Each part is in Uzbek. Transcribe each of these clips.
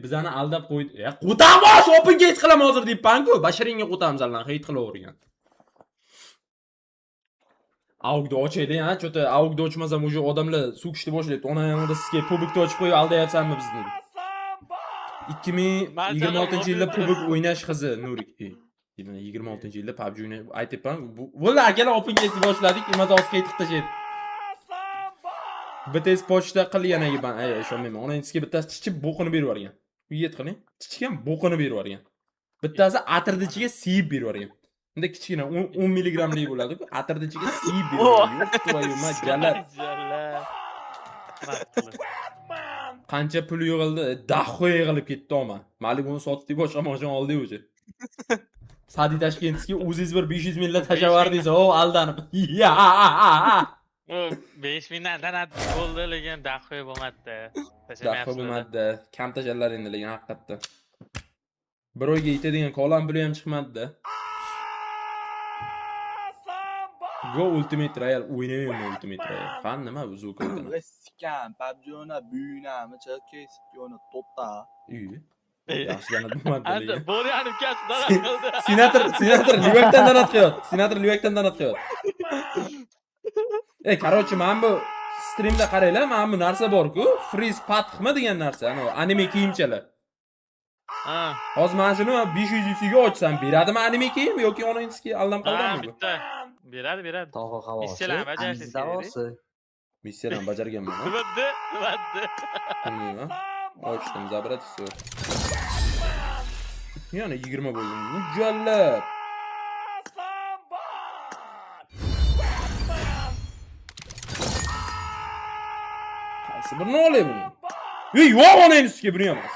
bizani aldab qo'ydi. Qo'tamiz, open gate qilaman hozir deyapman-ku. Basharingga qo'tamiz allan, hate qilavergan. Augda ochaydi, ha, cho'ta augda ochmasam уже odamlar so'kishni boshlayapti. Ona yanada sizga publikni ochib qo'yib aldayapsanmi bizni? 2026-yilda publik o'ynash qizi Nurik. 2026-yilda PUBG o'ynab aytibman. Bo'ldi, akalar open gate boshladik, imazos qaytib tashlaydi. BTS pochta qilgan ekan, ishonmayman. Onangizga bittasi chichib bo'qini berib yuborgan. Uyga qiling. Chichgan bo'qini berib yuborgan. Bittasi atirni ichiga siyib berib yuborgan. Bunda kichkina 10 milligramlik bo'ladi-ku, atirni ichiga siyib berib yuborgan. Jallat. Qancha pul yig'ildi? Daho yig'ilib ketdi oma. Malibuni sotdik, boshqa mashina oldik o'zi. Sadi Tashkentskiy o'zingiz bir 500 mingdan tashavardingiz, o aldanib. 5 mingdan tanat bo'ldi, lekin daho bo'lmadi. Daho bo'lmadi. Kam tashallar endi, lekin haqiqatda. Bir oyga yetadigan kolan puli ham chiqmadi-da. Go Ultimate Trial o'ynayman Ultimate Trial. Fan nima o'zi ko'rdim. Leskan, PUBG o'yna, buyunami, kesib o'yna, to'pta. Yaxshilanib bo'lmadi lekin. Bo'riyani ukasi danat qildi. Senator Livakdan danat qilyapti. Senator Livakdan danat qilyapti. Короче, men bu streamda qaranglar, men bu narsa bor-ku, freeze pathmi degan narsa, anime kiyimchalar. Hozir men shuni 500 yusiga ochsam beradimi anime kiyim yoki onangizga aldam qoldimmi? Bitta. Beradi. Tog'a havosi. Missiyalarni bajarishni kerak. Missiyalarni bajarganman. Nima? Bilmayman. Ochdim, zabrat iso. Yana 20 bo'ldim. Mujallab. Qaysi birini olay buni? Yo'q, onangizga buni emas.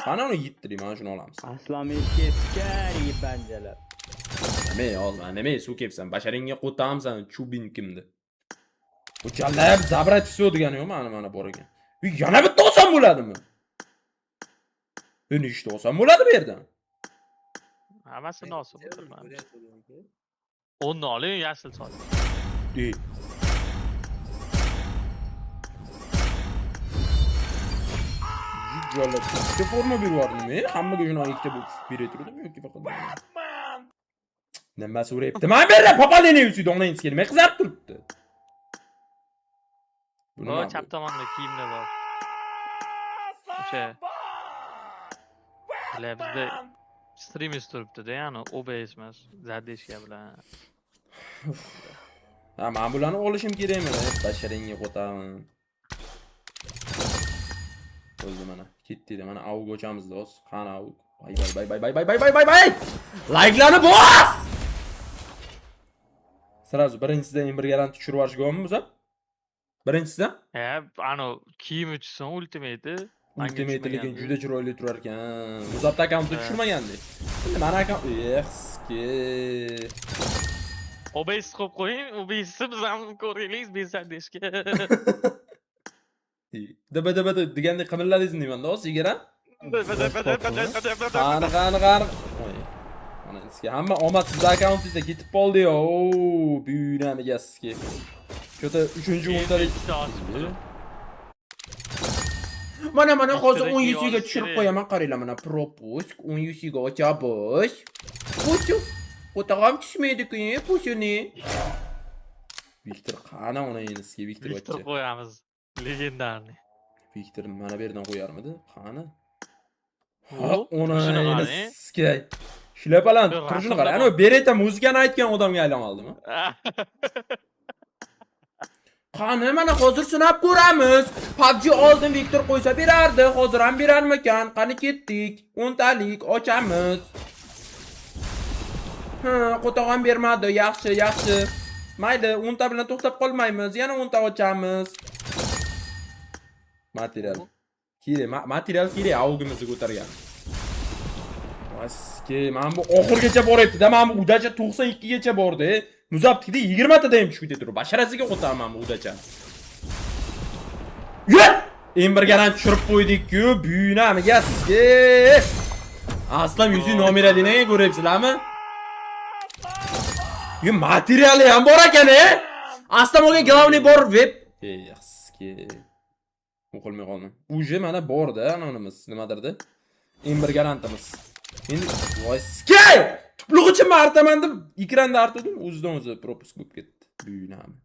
Qani uni yittiring, mana shuni olamiz. Aslamishga skari banjalar. Nima suv kepsan, basharingga qo'tamsan, chubin kimdi? Mujallab zabrat iso degani yo'q, mana bor ekan. Yana bitta olsam bo'ladimi? Nechta olsam bo'ladi bu yerdan? Hammasini olsin. 10 ni oling, yashil soling. Jollar, ikkita forma berib yubordim-mi? Hammaga shuni ikkita bo'lib berayturdim yoki faqat nima so'rayapti? Men berdim, papalini yusidi, onangizga nima qizarib turibdi? Bu chap tomonda kiyimlar bor. O'sha bizda streamis turibdi-da, ya'ni OBS emas, zadeshka bilan. Men bularni olishim kerakmi? Basharingga qo'taman. Bo'ldi mana. Ketdi-da, mana avg ochamiz do'st. Qani avg. Bay. Like'larni bos! Sразу birinchisidan bir garant tushirib yuborishganmi biz? Birinchisidan? Ano kiyim uchun ultimate. Ultimate lekin juda chiroyli turar ekan. Muzabta akkauntni tushirmagandek. Endi mana akkaunt OBS qo'yib qo'ying, OBS biz ham ko'raylik, bezadeshga. Daba degandek qimirladingizmi deyman do'st, sigara? Qani. Mana sizga hamma omad sizning akkauntingizga ketib qoldi-yo. Buyunamiga sizga. Cho'ta 3-o'ntalik. Mana hozir 10 yusiga tushirib qo'yaman, qaranglar mana propust 10 yusiga ochamiz. Pusu. O'tag'am tushmaydi-ku, pusuni. Viktor qani onangizga Viktor Viktor qo'yamiz. Legendarniy. Viktor mana bu yerdan qo'yarmidi? Qani? Onangizga. Shlapalan turishini qara. Ana bereta muzikani aytgan odamga aylanaldimi? Qani mana hozir sinab ko'ramiz. PUBG oldin Viktor qo'ysa berardi, hozir ham berarmikan? Qani ketdik. 10 talik ochamiz. Qo'tog'am bermadi. Yaxshi. Mayli, 10 ta bilan to'xtab qolmaymiz. Yana 10 ta ochamiz. Material kerak, avgimizni ko'targan. Vaske, men bu oxirgacha boryapti-da, men bu udacha 92 gacha bordi. Muzabtikda 20 tadan ham tushib turib, basharasiga qo'taman bu udacha. Yur! Bir garant tushirib qo'ydik-ku, buyunamiga sizga. Aslan yuzi nomeralini ko'ryapsizlarmi? Materiali ham bor ekan-a? Aslan o'ga glavniy bor web. Yaxshi. O'qilmay qoldim. Uje mana bor-da, anonimiz nimadirdi? Eng bir garantimiz. Endi voy ske! Tuplug'icha artaman deb ekranda artdim, o'zidan o'zi propisk bo'lib ketdi. Buyunami.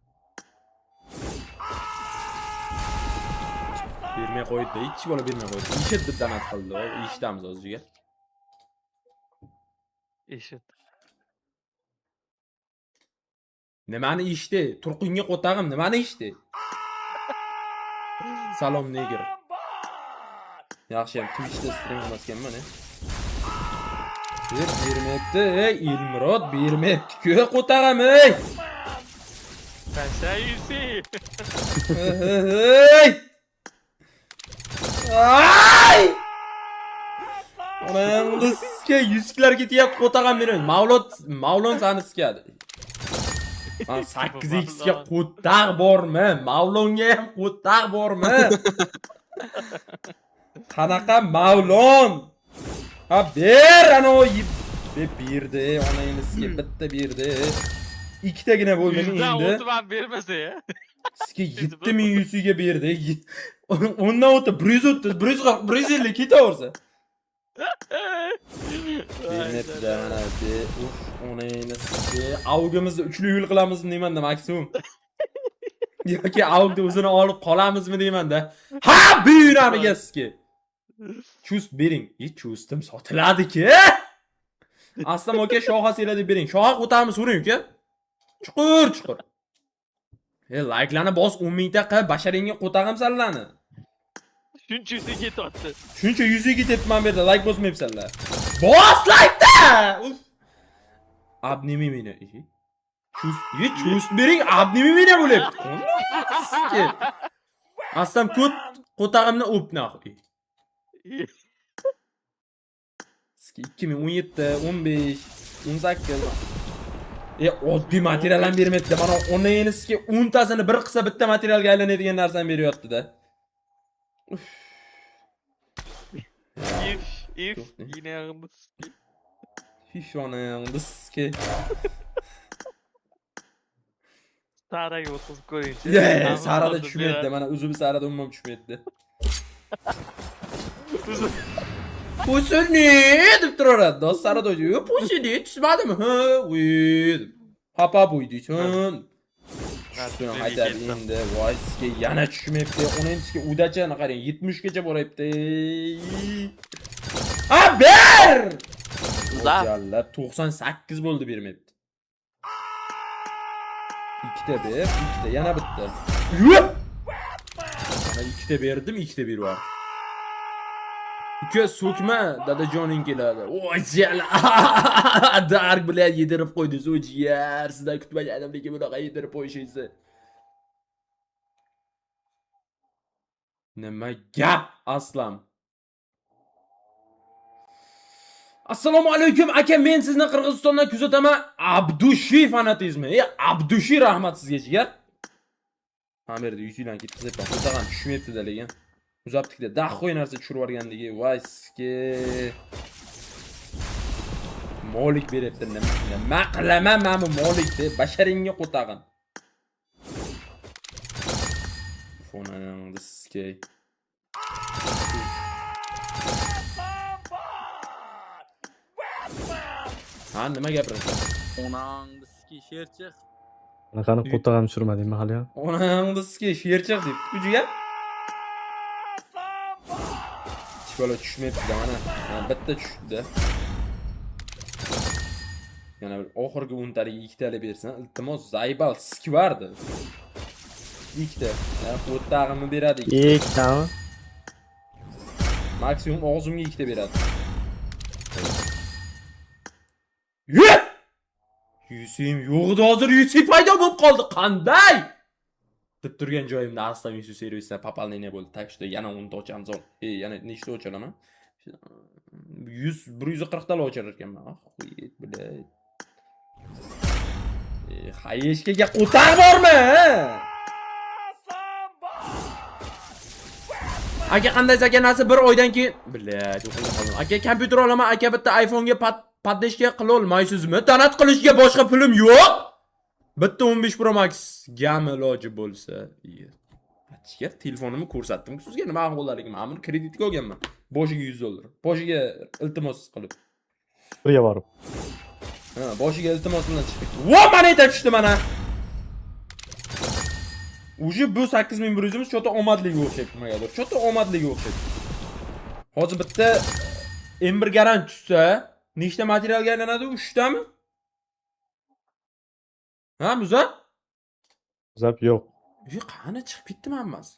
Bermay qo'ydi, hech bola bermay qo'ydi. Eshit deb danat qildi. Eshitamiz o'ziga. Eshit. Nimani eshitdi? Turqinga qo'tag'im nimani eshitdi? Salom negir. Yaxshi ham Twitch'da stream qilmaskanman, ne? Bermayapti, Elmurod bermayapti-ku qo'tag'im, ey. Pasayisi. Ey! Ay! Onam qizga 100 klar ketyapti qo'tag'im meni. Mavlon sani sikadi. Man 8x ga qo'taq bormi? Mavlonga ham qo'taq bormi? Qanaqa Mavlon? Ha ber ana o berdi, onangizga bitta berdi. Ikkitagina bo'ldi endi. O'tman bermasa ya. Sizga 7100 ga berdi. Ondan o'tib 100 o'tdi, 150 ketaversa. Bermabdi mana de. Uf, onangizga avgimizda uchli yo'lqilamizmi deymanda maksimum. Yoki avgda o'zini olib qolamizmi deymanda. Ha, buyuramiga sizga. Chust bering. Chustim sotiladi-ki. Aslam aka shoha seladi bering. Shoha qo'tamiz so'ring uka. Chuqur. Like'larni bos 10 mingta qilib basharingga qo'tag'im sallani. Shuncha yuziga ketyapti. Shuncha yuziga ketyapman bu yerda like bosmayapsanlar. Bos like'da! Uf. Abnimi meni. Chust bering, abnimi meni bo'lyapti. Aslam qo'tag'imni o'pna. 2017, 15, 18. Oddiy material ham bermayapti. Mana onangni sizga 10 tasini bir qilsa bitta materialga aylanadigan narsani beryapti-da. If yine yağınız. Hiç onangni sizga. Sarayga o'tkazib ko'ringchi. Sarada tushmayapti. Mana o'zi sarada umuman tushmayapti. Pusuni deb turaveradi. Dostlarida yo'q, pusuni tushmadimi? Ha, uy. Papa bo'ydiysan. Shuni aytadi endi. Voy, sizga yana tushmayapti. Onangizga udachani qarang, 70 gacha boryapti. Ha, ber! Jalla 98 bo'ldi bermayapti. Ikkita ber, ikkita, yana bitta. Yo'q! Mana ikkita berdim, ikkita beryapti. Uka so'kma, dadajoning keladi. Voy jala. Dark bilan yedirib qo'ydi so'jiyar. Sizdan kutmagandim lekin bunaqa yedirib qo'yishingizni. Nima gap, aslam? Assalomu alaykum aka, men sizni Qirg'izistondan kuzataman. Abdushi fanatizmi. Abdushi rahmat sizga jigar. Ham yerda 100 yildan ketkizib qo'ygan, tushmayapti-da lekin. Uzatdikda daxoy narsa tushirib yuborgandigi vayski. Molik beryapti. Nima qilaman men bu molikni? Basharingga qo'tag'im. Fonangizga. Ha, nima gapirasiz? Onangizga sherchiq. Qanaqani qo'tag'im tushirmadingmi hali ham? Onangizga sherchiq deb kujiga. Bola tushmayapti mana. Bitta tushdi. Yana bir oxirgi 10 talik ikkitalik bersan, iltimos zaybal skvardi. Ikkita. Qo'tag'imni beradi. Ikkitami? Maksimum og'zimga ikkita beradi. Yo'q! Yusim yo'g'di hozir Yusim paydo bo'lib qoldi. Qanday? Deb turgan joyimda aslan Yusuf servisdan papalniyne bo'ldi. Takshda yana 10 ta ochamiz. Yana nechta ochalaman? 140 ta ochar ekanman. Qo'yib bilay. Hayeshkaga qo'tar bormi? Aka qanday zakanasi bir oydan keyin bilay, o'qib aka kompyuter olaman, aka bitta iPhone ga paddeshga qila olmaysizmi? Tanat qilishga boshqa pulim yo'q. Bitta 15 Pro Max gam iloji bo'lsa, Jigar, telefonimni ko'rsatdim sizga nima ahvollarligini. Men buni kreditga olganman. Boshiga $100. Boshiga iltimos qilib. Birga borib. Ha, boshiga iltimos bilan chiqib ketdi. Vo, moneta tushdi mana. Uje bu 8100imiz cho'ta omadliga o'xshaydi nimagadir. Cho'ta omadliga o'xshaydi. Hozir bitta M1 garant tushsa, nechta materialga aylanadi? 3 tami? Ha, Muzat? Zap yo'q. Qani chiqib ketdimi hammasi?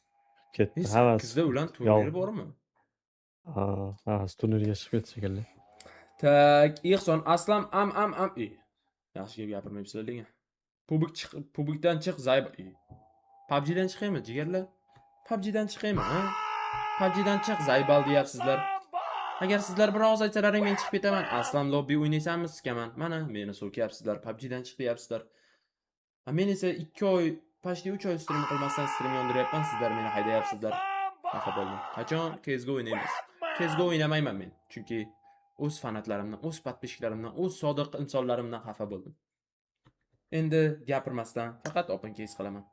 Ketdi. Hammasi. 8da ulan turniri bormi? Ha, turnirga chiqib ketdi shekilli. Tak, Ihson, Aslam, am. Yaxshi gap gapirmayapsizlar degan. Pubikdan chiq, Zayb. PUBG'dan chiqaymi, jigarlar? PUBG'dan chiqaymi, ha? PUBG'dan chiq, Zaybal deyapsizlar. Agar sizlar bir og'iz aytsalaring men chiqib ketaman. Aslam lobby o'ynaysanmi sizgaman? Mana meni so'kyapsizlar, PUBG'dan chiq deyapsizlar. Men esa 2 oy, pashti 3 oy stream qilmasdan stream yondiryapman, sizlar meni haydayapsizlar. Xafa bo'ldim. Qachon CS:GO o'ynaymiz? CS:GO o'ynamayman men, chunki o'z fanatlarimdan, o'z podpishchilarimdan, o'z sodiq insonlarimdan xafa bo'ldim. Endi gapirmasdan faqat open case qilaman.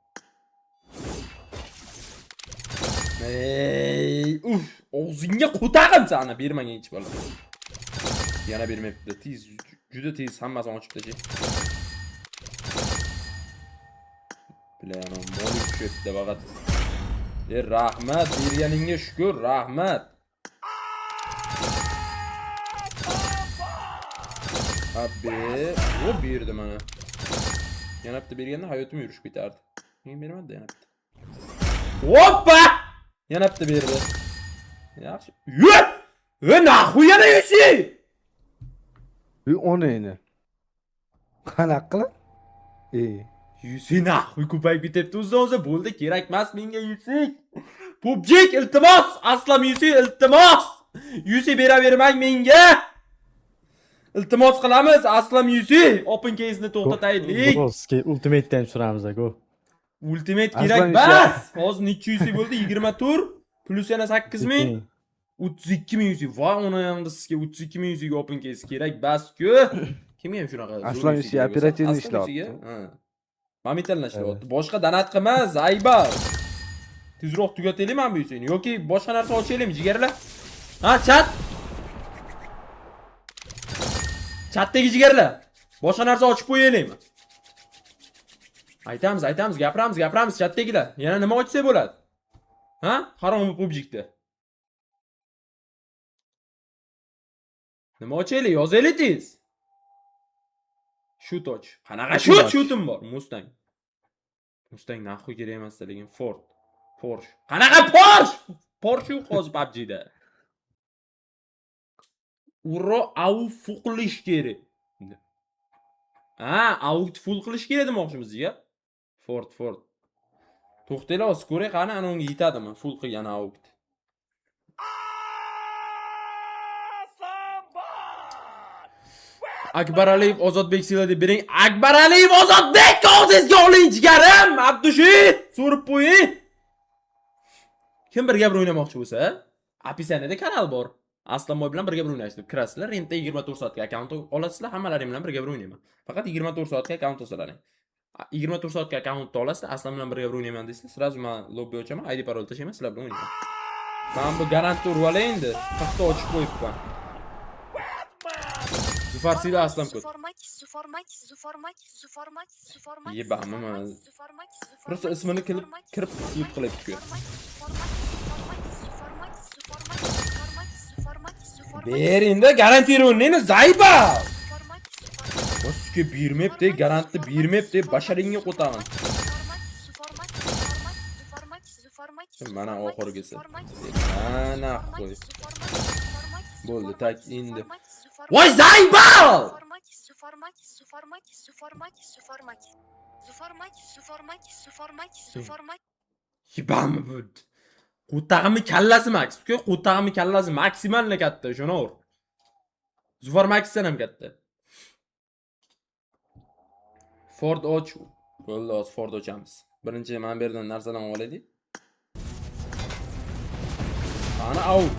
Og'zingga qo'tag'im sani, bermagin hech bola. Yana bermayapti. Tez, juda tez hammasini ochib tashay. Bilaman, mo'li tushibdi faqat. Rahmat, berganingga shukr, rahmat. Abi, o berdi mana. Yana bitta berganda hayotim yurishib ketardi. Men bermadi yana bitta. Hoppa! Yana bitta berdi. Yaxshi. Naxuy yana yusi. Onayni. Qanaqa qilib? Yusi naxuy ko'payib ketibdi o'zi bo'ldi, kerak emas menga yusi. Pubjik iltimos, Aslam yusi iltimos. Yusi beravermang menga. İltimos qilamiz, Aslam yusi. Open case'ni to'xtataylik. Sizga ultimate'dan tushiramiz, go. Ultimate kerak bas. Hozir necha yusi bo'ldi? 20 tur plus yana 8000. 32000 yusi. Voy, ona hamda sizga 32000 yusiga open case kerak bas-ku. Kimga ham shunaqa? Aslam yusi operativni ishlayapti. Ha. Momentalni ishlayapti. Boshqa donat qilma, Zayba. Tezroq tugataylikmi bu yusini yoki boshqa narsa ochaylikmi, jigarlar? Ha, chat. Chatdagi jigarlar. Boshqa narsa ochib qo'yaylikmi? Aytamiz, gapiramiz chatdagilar. Yana nima ochsa bo'ladi? Ha? Harom PUBG'da. Nima ochaylik? Yozaylik tez. Shoot och. Qanaqa shootim bor? Mustang naxuy kerak emas lekin Ford, Porsche. Qanaqa Porsche? Porsche yo'q hozir PUBG'da. Uro au full qilish kerak. Ha, augt full qilish kerak demoqchimizga. Ford. To'xtaylar, hozir ko'ray qani ana unga yetadimi full qilgan augt. Akbar Aliyev Ozodbek sila deb bering. Akbar Aliyev Ozodbek og'zingizga oling jigarim. Abdushi, so'rib qo'ying. Kim birga bir o'ynamoqchi bo'lsa, описаниеda kanal bor. Aslanboy bilan birga bir o'ynashni kirasizlar, rentda 24 soatga akkaunt olasizlar, hammalaring bilan birga bir o'ynayman. Faqat 24 soatga akkaunt olsalaring. 24 soatga akkaunt olasizlar, Aslan bilan birga bir o'ynayman deysizlar, sразу men lobby ochaman, ID parol tashlayman, sizlar bilan o'ynayman. Men bu garantni urib olay endi. Paxta ochib qo'yibman. Zufar sila Aslan kod. Yebamman. Просто ismini kirib yut qilyapti-ku. Berinda garantirovnini Zayba. Boshqa bermayapti, garanti bermayapti, basharingga qo'taman. Mana oxirgisi. Mana qo'y. Bo'ldi, tak endi. Voy Zayba! Yibammi bu? Qo'tag'imni kallasi max. Ku qo'tag'imni kallasi maksimalni katta, shunor. Zufar Maxdan ham katta. Ford och. Bo'ldi, hozir Ford ochamiz. Birinchi men bu yerdan narsalarni olaylik. Ana avuk.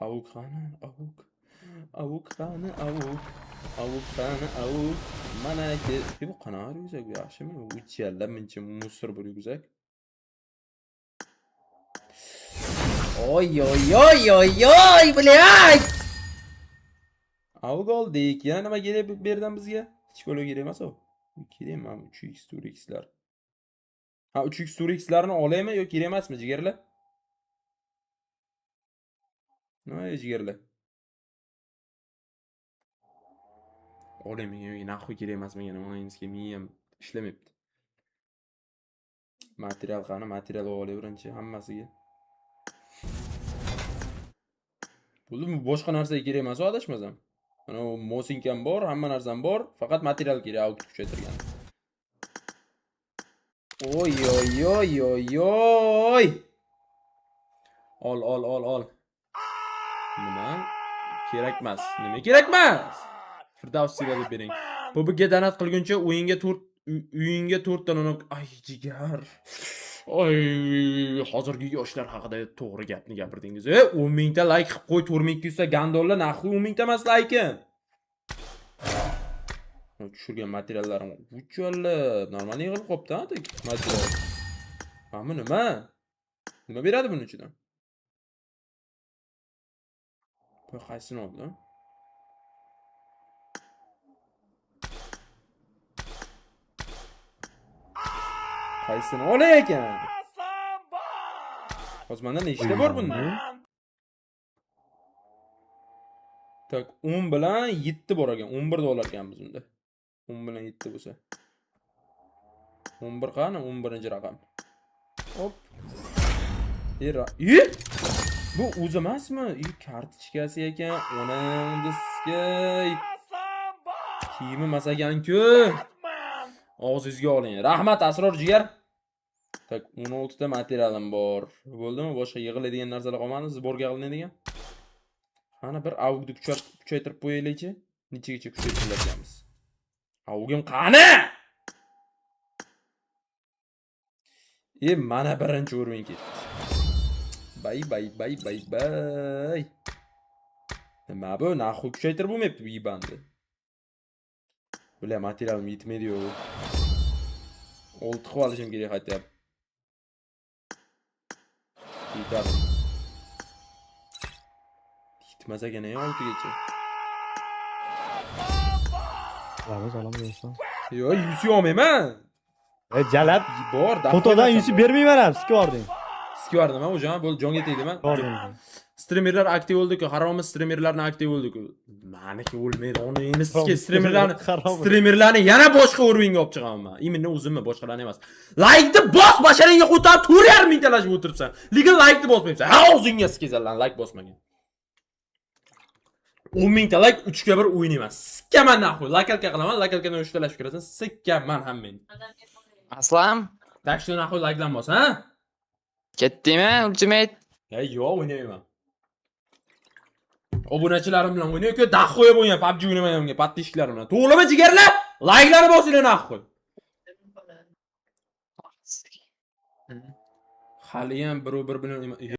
Avuk qani, avuk. Avuk qani, avuk. Avuk qani, avuk. Mana bu qanaqa yuzak yaxshimi? Uch yalla mencha musor bir yuzak. Oy oy oy oy oy блядь. Avg oldik. Yana nima kerak bu yerdan bizga? Hech qo'lga kerak emas u. Kerakmi 3x 4x'lar? Ha 3x 4x'larni olaymi yoki kerak emasmi jigarlar? Nima jigarlar? Olaymi yoki naxuy kerak emasmi yana onlaynga miyam ishlamayapti. Material qani, material olay birinchi hammasiga. Bu boshqa narsaga kerak emas, adashmasam. Mana bu mosinkam bor, hamma narsam bor, faqat material kerak auto kuchaytirgan. Oy oy oy oy oy. Ol. Nima? Kerakmas. Nima kerakmas? Firdavsiga deb bering. PUBG donat qilguncha uyingga 4 ta nonok. Ay jigar. Oy, hozirgi yoshlar haqida to'g'ri gapni gapirdingiz. 10 mingta like qilib qo'y, 4200 ta gandollar naxuy 10 mingta emas like'im. Tushirgan materiallarim uchalib, normal yig'ilib qopti, ha, material. Mana nima? Nima beradi buning ichidan? Bu qaysini oldi? Qaysini olay ekan? Hozir menda nechta bor bunda? Tak, 10 bilan 7 bor ekan. 11 dollar ekanmiz unda. 10 bilan 7 bo'lsa. 11 qani? 11-raqam. Hop. Bu o'zi emasmi? Kartochkasi ekan. Onam diskay. Kiyimi emas ekan-ku. Og'zingizga oling. Rahmat Asror jigar. Tak, 16 ta materialim bor. Bo'ldimi? Boshqa yig'iladigan narsalar qolmadi, sborga qilinadigan. Qani bir avgni kuchaytirib qo'yaylikchi. Nechigacha kuchaytiramiz? Avgim qani? Mana birinchi o'rin ketdi. Bay. Nima bu? Naxuy kuchaytirib bo'lmayapti bu yibandi. Bular materialim yetmaydi-yu. 6 qilib olishim kerak aytyapti. Yetadi. Yetmasa ekan 6 gacha. Olamiz yo'qsa. Yo, yuzi olmayman. Jalab. Bor, Fotodan yuzib bermayman ham, skording. Skor nima o'jan? Bo'l jonga tegdiman. Streamerlar aktiv bo'ldi-ku, haromi streamerlarni aktiv bo'ldi-ku. Meniki o'lmaydi. Uni endi sizga streamerlarni yana boshqa o'ringa olib chiqaman. Imini o'zimmi, boshqalarni emas. Like-ni bos, basharingga qo'tab 4,5 mingtalashib o'tiribsan. Lekin like-ni bosmayapsan. Ha, o'zingga skizallan, like bosmagan. 10 mingta like 3 ga 1 o'yin emas. Sikkaman naxuy. Lakalka qilaman, lakalkadan 3 talashib kirasan. Sikkaman hammang. Aslam, Takshni naxuy like-dan bos, ha? ketdingmi Ultimate? Yo'q, o'ynayman. Obunachilarim bilan o'ynayman-ku, daxo'ya bo'lgan PUBG o'ynamayman, pattishklarim bilan. To'g'rimi jigarlar? Like-larni bosinglar naxuy. Hali ham bir bilan